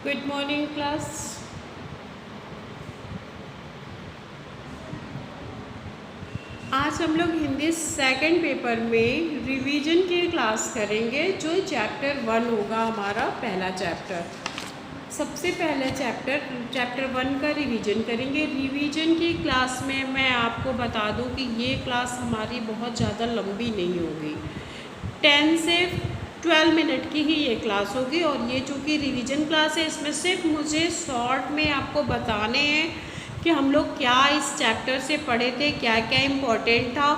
Good morning class. आज हम लोग हिंदी सेकंड पेपर में रिवीजन की क्लास करेंगे, जो चैप्टर 1 होगा हमारा पहला चैप्टर। सबसे पहले चैप्टर 1 का रिवीजन करेंगे। रिवीजन की क्लास में मैं आपको बता दूं कि ये क्लास हमारी बहुत ज़्यादा लंबी नहीं होगी, 10 से 12 मिनट की ही ये क्लास होगी। और ये चूँकि रिवीजन क्लास है, इसमें सिर्फ मुझे शॉर्ट में आपको बताने हैं कि हम लोग क्या इस चैप्टर से पढ़े थे, क्या क्या इम्पोर्टेंट था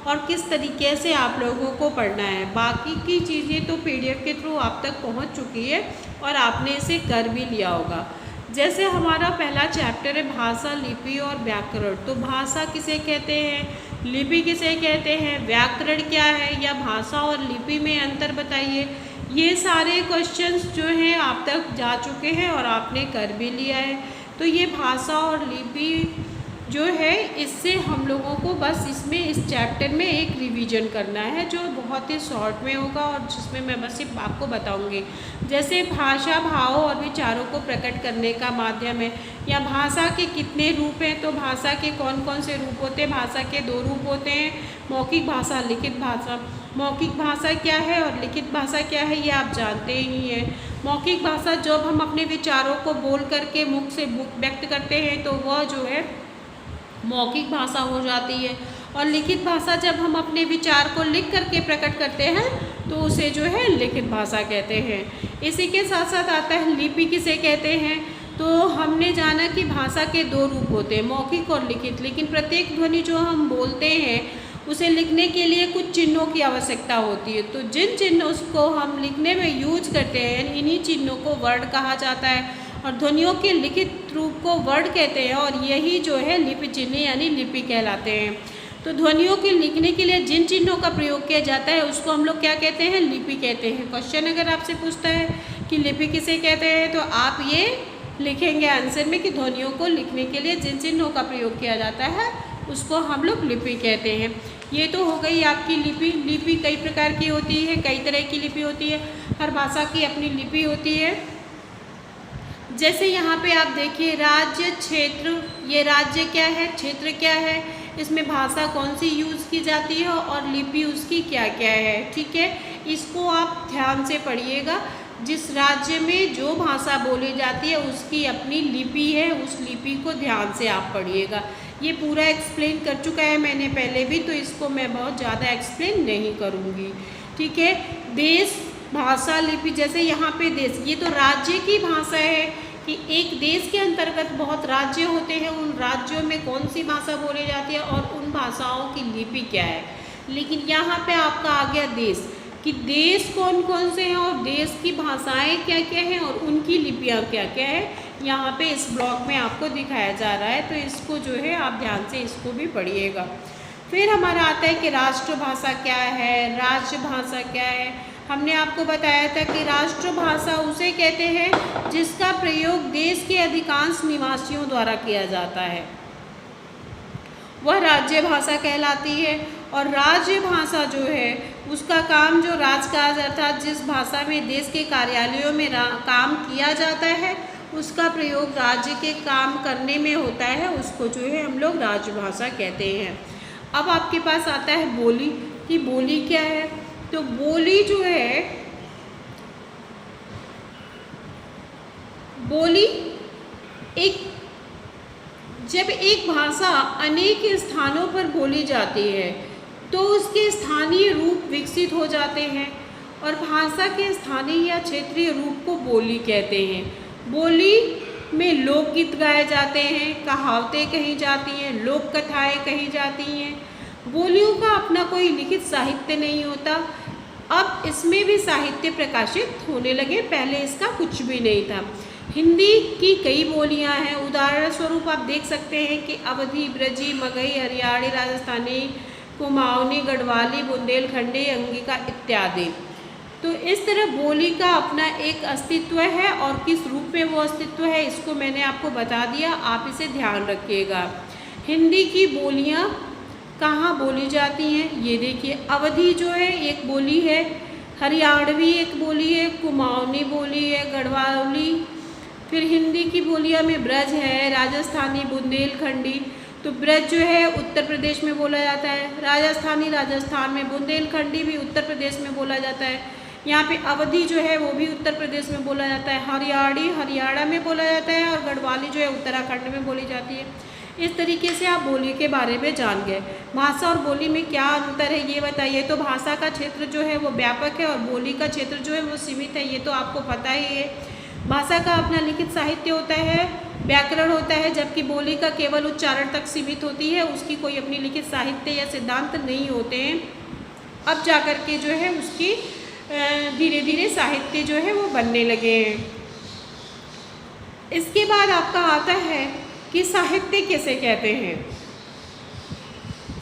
और किस तरीके से आप लोगों को पढ़ना है। बाकी की चीज़ें तो पीडीएफ के थ्रू आप तक पहुंच चुकी है और आपने इसे कर भी लिया होगा। जैसे हमारा पहला चैप्टर है भाषा, लिपि और व्याकरण। तो भाषा किसे कहते हैं, लिपि किसे कहते हैं, व्याकरण क्या है, या भाषा और लिपि में अंतर बताइए। ये सारे क्वेश्चंस जो हैं आप तक जा चुके हैं और आपने कर भी लिया है। तो ये भाषा और लिपि जो है, इससे हम लोगों को बस इसमें इस चैप्टर में एक रिवीजन करना है, जो बहुत ही शॉर्ट में होगा और जिसमें मैं बस सिर्फ आपको बताऊंगी। जैसे भाषा भाव और विचारों को प्रकट करने का माध्यम है, या भाषा के कितने रूप हैं। तो भाषा के कौन कौन से रूप होते हैं। भाषा के 2 रूप होते हैं, मौखिक भाषा, लिखित भाषा। मौखिक भाषा क्या है और लिखित भाषा क्या है, ये आप जानते ही हैं। मौखिक भाषा जब हम अपने विचारों को बोल करके मुख से व्यक्त करते हैं तो वह जो है मौखिक भाषा हो जाती है। और लिखित भाषा जब हम अपने विचार को लिख करके प्रकट करते हैं तो उसे जो है लिखित भाषा कहते हैं। इसी के साथ साथ आता है लिपि किसे कहते हैं। तो हमने जाना कि भाषा के 2 रूप होते हैं, मौखिक और लिखित। लेकिन प्रत्येक ध्वनि जो हम बोलते हैं उसे लिखने के लिए कुछ चिन्हों की आवश्यकता होती है। तो जिन चिन्हों को हम लिखने में यूज करते हैं, इन्हीं चिन्हों को वर्ड कहा जाता है। और ध्वनियों के लिखित रूप को वर्ड कहते हैं और यही जो है लिपि चिन्ह यानी लिपि कहलाते हैं। तो ध्वनियों के लिखने के लिए जिन चिन्हों का प्रयोग किया जाता है उसको हम लोग क्या कहते हैं, लिपि कहते हैं। क्वेश्चन अगर आपसे पूछता है कि लिपि किसे कहते हैं, तो आप ये लिखेंगे आंसर में कि ध्वनियों को लिखने के लिए जिन चिन्हों का प्रयोग किया जाता है उसको हम लोग लिपि कहते हैं। ये तो हो गई आपकी लिपि। लिपि कई प्रकार की होती है, कई तरह की लिपि होती है, हर भाषा की अपनी लिपि होती है। जैसे यहाँ पे आप देखिए राज्य, क्षेत्र। ये राज्य क्या है, क्षेत्र क्या है, इसमें भाषा कौन सी यूज़ की जाती है और लिपि उसकी क्या क्या है। ठीक है, इसको आप ध्यान से पढ़िएगा। जिस राज्य में जो भाषा बोली जाती है उसकी अपनी लिपि है, उस लिपि को ध्यान से आप पढ़िएगा। ये पूरा एक्सप्लेन कर चुका है मैंने पहले भी, तो इसको मैं बहुत ज़्यादा एक्सप्लेन नहीं करूँगी। ठीक है, देश, भाषा, लिपि। जैसे यहाँ पे देश, ये तो राज्य की भाषा है कि एक देश के अंतर्गत बहुत राज्य होते हैं, उन राज्यों में कौन सी भाषा बोली जाती है और उन भाषाओं की लिपि क्या है। लेकिन यहाँ पे आपका आ गया देश, कि देश कौन कौन से हैं और देश की भाषाएं क्या क्या हैं और उनकी लिपियाँ क्या क्या है, यहाँ पे इस ब्लॉक में आपको दिखाया जा रहा है। तो इसको जो है आप ध्यान से इसको भी पढ़िएगा। फिर हमारा आता है कि राष्ट्रभाषा क्या है, राजभाषा क्या है। हमने आपको बताया था कि राष्ट्रभाषा उसे कहते हैं जिसका प्रयोग देश के अधिकांश निवासियों द्वारा किया जाता है, वह राज्य भाषा कहलाती है। और राज्य भाषा जो है उसका काम जो राजकाज अर्थात जिस भाषा में देश के कार्यालयों में काम किया जाता है उसका प्रयोग राज्य के काम करने में होता है, उसको जो है हम लोग राजभाषा कहते हैं। अब आपके पास आता है बोली, कि बोली क्या है। तो बोली जो है, बोली जब एक भाषा अनेक स्थानों पर बोली जाती है तो उसके स्थानीय रूप विकसित हो जाते हैं और भाषा के स्थानीय या क्षेत्रीय रूप को बोली कहते हैं। बोली में लोकगीत गाए जाते हैं, कहावतें कही जाती हैं, लोक कथाएँ कही जाती हैं। बोलियों का अपना कोई लिखित साहित्य नहीं होता। अब इसमें भी साहित्य प्रकाशित होने लगे, पहले इसका कुछ भी नहीं था। हिंदी की कई बोलियां हैं, उदाहरण स्वरूप आप देख सकते हैं कि अवधी, ब्रजी, मगही, हरियाणी, राजस्थानी, कुमाऊनी, गढ़वाली, बुंदेलखंडी, अंगिका इत्यादि। तो इस तरह बोली का अपना एक अस्तित्व है और किस रूप में वो अस्तित्व है इसको मैंने आपको बता दिया, आप इसे ध्यान रखिएगा। हिंदी की बोलियां कहाँ बोली जाती हैं, ये देखिए अवधी जो है एक बोली है, हरियाणवी एक बोली है, कुमाऊनी बोली है, गढ़वाली, फिर हिंदी की बोलियों में ब्रज है, राजस्थानी, बुंदेलखंडी। तो ब्रज जो है उत्तर प्रदेश में बोला जाता है, राजस्थानी राजस्थान में, बुंदेलखंडी भी उत्तर प्रदेश में बोला जाता है। यहाँ पे अवधी जो है वो भी उत्तर प्रदेश में बोला जाता है, हरियाणी हरियाणा में बोला जाता है, और गढ़वाली जो है उत्तराखंड में बोली जाती है। इस तरीके से आप बोली के बारे में जान गए। भाषा और बोली में क्या अंतर है ये बताइए। तो भाषा का क्षेत्र जो है वो व्यापक है और बोली का क्षेत्र जो है वो सीमित है, ये तो आपको पता ही है। भाषा का अपना लिखित साहित्य होता है, व्याकरण होता है, जबकि बोली का केवल उच्चारण तक सीमित होती है, उसकी कोई अपनी लिखित साहित्य या सिद्धांत नहीं होते हैं। अब जाकर के जो है उसकी धीरे धीरे साहित्य जो है वो बनने लगे हैं। इसके बाद आपका आता है कि साहित्य किसे कहते हैं।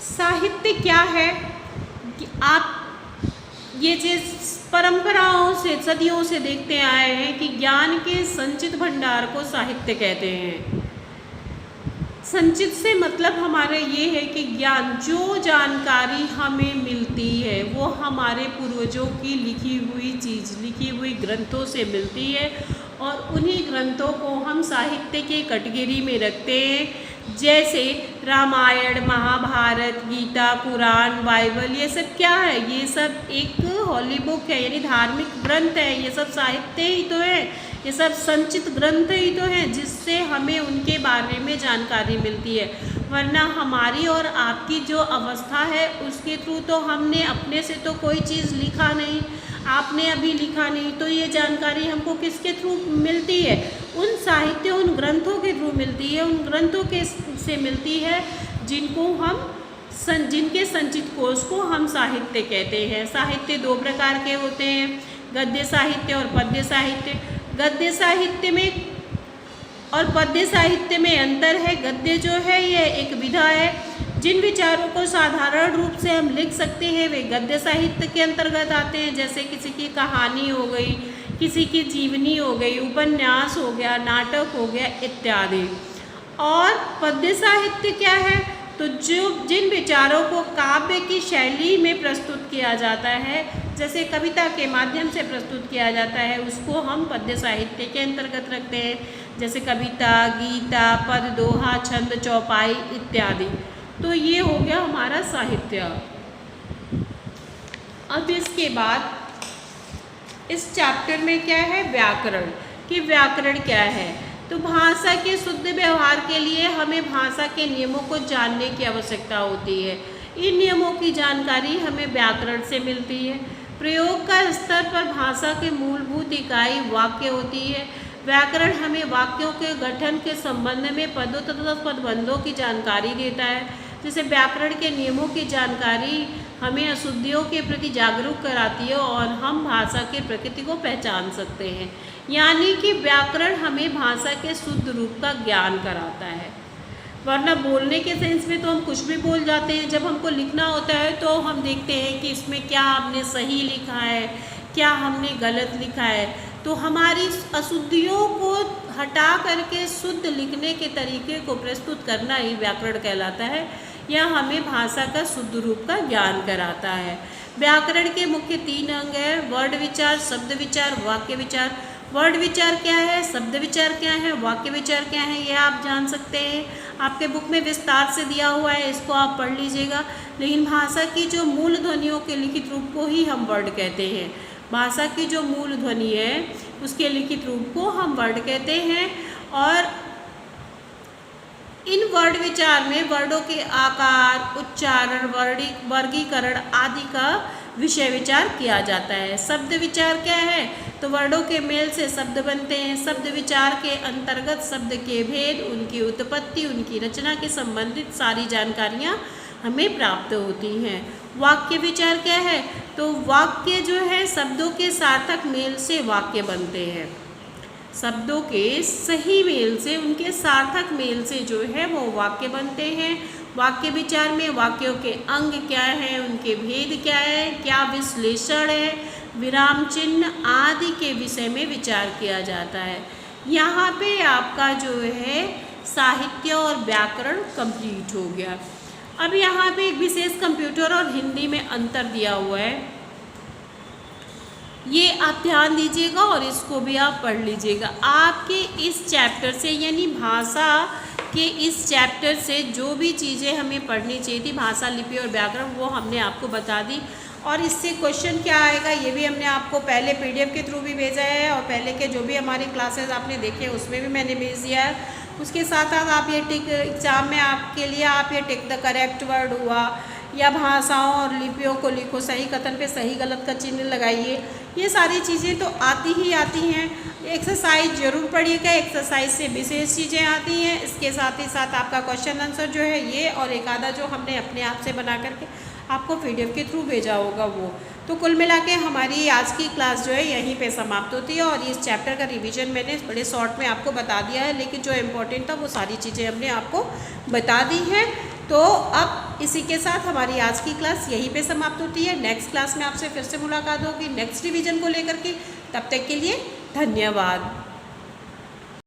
साहित्य क्या है कि आप ये चीज़ परंपराओं से सदियों से देखते आए हैं कि ज्ञान के संचित भंडार को साहित्य कहते हैं। संचित से मतलब हमारा ये है कि ज्ञान, जो जानकारी हमें मिलती है वो हमारे पूर्वजों की लिखी हुई चीज़, लिखी हुई ग्रंथों से मिलती है, और उन्हीं ग्रंथों को हम साहित्य के कैटेगरी में रखते हैं। जैसे रामायण, महाभारत, गीता, कुरान, बाइबल, ये सब क्या है, ये सब एक होली बुक है, यानी धार्मिक ग्रंथ है। ये सब साहित्य ही तो है, ये सब संचित ग्रंथ ही तो हैं, जिससे हमें उनके बारे में जानकारी मिलती है। वरना हमारी और आपकी जो अवस्था है उसके थ्रू तो हमने अपने से तो कोई चीज़ लिखा नहीं, आपने अभी लिखा नहीं, तो ये जानकारी हमको किसके थ्रू मिलती है? उन साहित्य, उन ग्रंथों के थ्रू मिलती है, उन ग्रंथों के से मिलती है जिनको हम जिनके संचित कोश को हम साहित्य कहते हैं। साहित्य दो प्रकार के होते हैं, गद्य साहित्य और पद्य साहित्य। गद्य साहित्य में और पद्य साहित्य में अंतर है। गद्य जो है यह एक विधा है, जिन विचारों को साधारण रूप से हम लिख सकते हैं वे गद्य साहित्य के अंतर्गत आते हैं। जैसे किसी की कहानी हो गई, किसी की जीवनी हो गई, उपन्यास हो गया, नाटक हो गया इत्यादि। और पद्य साहित्य क्या है? तो जिन विचारों को काव्य की शैली में प्रस्तुत किया जाता है, जैसे कविता के माध्यम से प्रस्तुत किया जाता है, उसको हम पद्य साहित्य के अंतर्गत रखते हैं। जैसे कविता, गीता, पद, दोहा, छंद, चौपाई इत्यादि। तो ये हो गया हमारा साहित्य। अब इसके बाद इस चैप्टर में क्या है? व्याकरण। कि व्याकरण क्या है? तो भाषा के शुद्ध व्यवहार के लिए हमें भाषा के नियमों को जानने की आवश्यकता होती है। इन नियमों की जानकारी हमें व्याकरण से मिलती है। प्रयोग का स्तर पर भाषा के मूलभूत इकाई वाक्य होती है। व्याकरण हमें वाक्यों के गठन के संबंध में पदों तथा पदबंधों की जानकारी देता है। जैसे व्याकरण के नियमों की जानकारी हमें अशुद्धियों के प्रति जागरूक कराती है और हम भाषा के प्रकृति को पहचान सकते हैं। यानी कि व्याकरण हमें भाषा के शुद्ध रूप का ज्ञान कराता है। वरना बोलने के सेंस में तो हम कुछ भी बोल जाते हैं, जब हमको लिखना होता है तो हम देखते हैं कि इसमें क्या हमने सही लिखा है, क्या हमने गलत लिखा है। तो हमारी अशुद्धियों को हटा करके शुद्ध लिखने के तरीके को प्रस्तुत करना ही व्याकरण कहलाता है, या हमें भाषा का शुद्ध रूप का ज्ञान कराता है। व्याकरण के मुख्य 3 अंग हैं: वर्ण विचार, शब्द विचार, वाक्य विचार। वर्ण विचार क्या है, शब्द विचार क्या है, वाक्य विचार क्या है, ये आप जान सकते हैं। आपके बुक में विस्तार से दिया हुआ है, इसको आप पढ़ लीजिएगा। लेकिन भाषा की जो मूल ध्वनियों के लिखित रूप को ही हम वर्ण कहते हैं। भाषा की जो मूल ध्वनि है उसके लिखित रूप को हम वर्ण कहते हैं। और इन वर्ण विचार में वर्णों के आकार, उच्चारण, वर्गीकरण आदि का विषय विचार किया जाता है। शब्द विचार क्या है? तो वर्णों के मेल से शब्द बनते हैं। शब्द विचार के अंतर्गत शब्द के भेद, उनकी उत्पत्ति, उनकी रचना के संबंधित सारी जानकारियाँ हमें प्राप्त होती हैं। वाक्य विचार क्या है? तो वाक्य जो है शब्दों के सार्थक मेल से वाक्य बनते हैं। शब्दों के सही मेल से, उनके सार्थक मेल से जो है वो वाक्य बनते हैं। वाक्य विचार में वाक्यों के अंग क्या हैं, उनके भेद क्या है, क्या विश्लेषण है, विराम चिन्ह आदि के विषय में विचार किया जाता है। यहाँ पे आपका जो है साहित्य और व्याकरण कंप्लीट हो गया। अब यहाँ पे एक विशेष कंप्यूटर और हिंदी में अंतर दिया हुआ है। ये आप ध्यान दीजिएगा और इसको भी आप पढ़ लीजिएगा। आपके इस चैप्टर से यानी भाषा के इस चैप्टर से जो भी चीज़ें हमें पढ़नी चाहिए थी, भाषा, लिपि और व्याकरण, वो हमने आपको बता दी। और इससे क्वेश्चन क्या आएगा ये भी हमने आपको पहले पीडीएफ के थ्रू भी भेजा है, और पहले के जो भी हमारी क्लासेस आपने देखे उसमें भी मैंने भेज दिया है। उसके साथ साथ आप ये टिक एग्ज़ाम में आपके लिए आप ये टिक द करेक्ट वर्ड हुआ, या भाषाओं और लिपियों को लिखो, सही कथन पे सही गलत का चिन्ह लगाइए, ये सारी चीज़ें तो आती ही आती हैं। एक्सरसाइज ज़रूर पढ़िएगा, एक्सरसाइज से विशेष चीज़ें आती हैं। इसके साथ ही साथ आपका क्वेश्चन आंसर जो है ये, और एक आधा जो हमने अपने आप से बना करके आपको पीडीएफ के थ्रू भेजा होगा वो। तो कुल मिला के हमारी आज की क्लास जो है यहीं पे समाप्त होती है, और इस चैप्टर का रिवीजन मैंने बड़े शॉर्ट में आपको बता दिया है, लेकिन जो इम्पोर्टेंट था वो सारी चीज़ें हमने आपको बता दी हैं। तो अब इसी के साथ हमारी आज की क्लास यहीं पे समाप्त होती है। नेक्स्ट क्लास में आपसे फिर से मुलाकात होगी नेक्स्ट रिवीजन को लेकर के। तब तक के लिए धन्यवाद।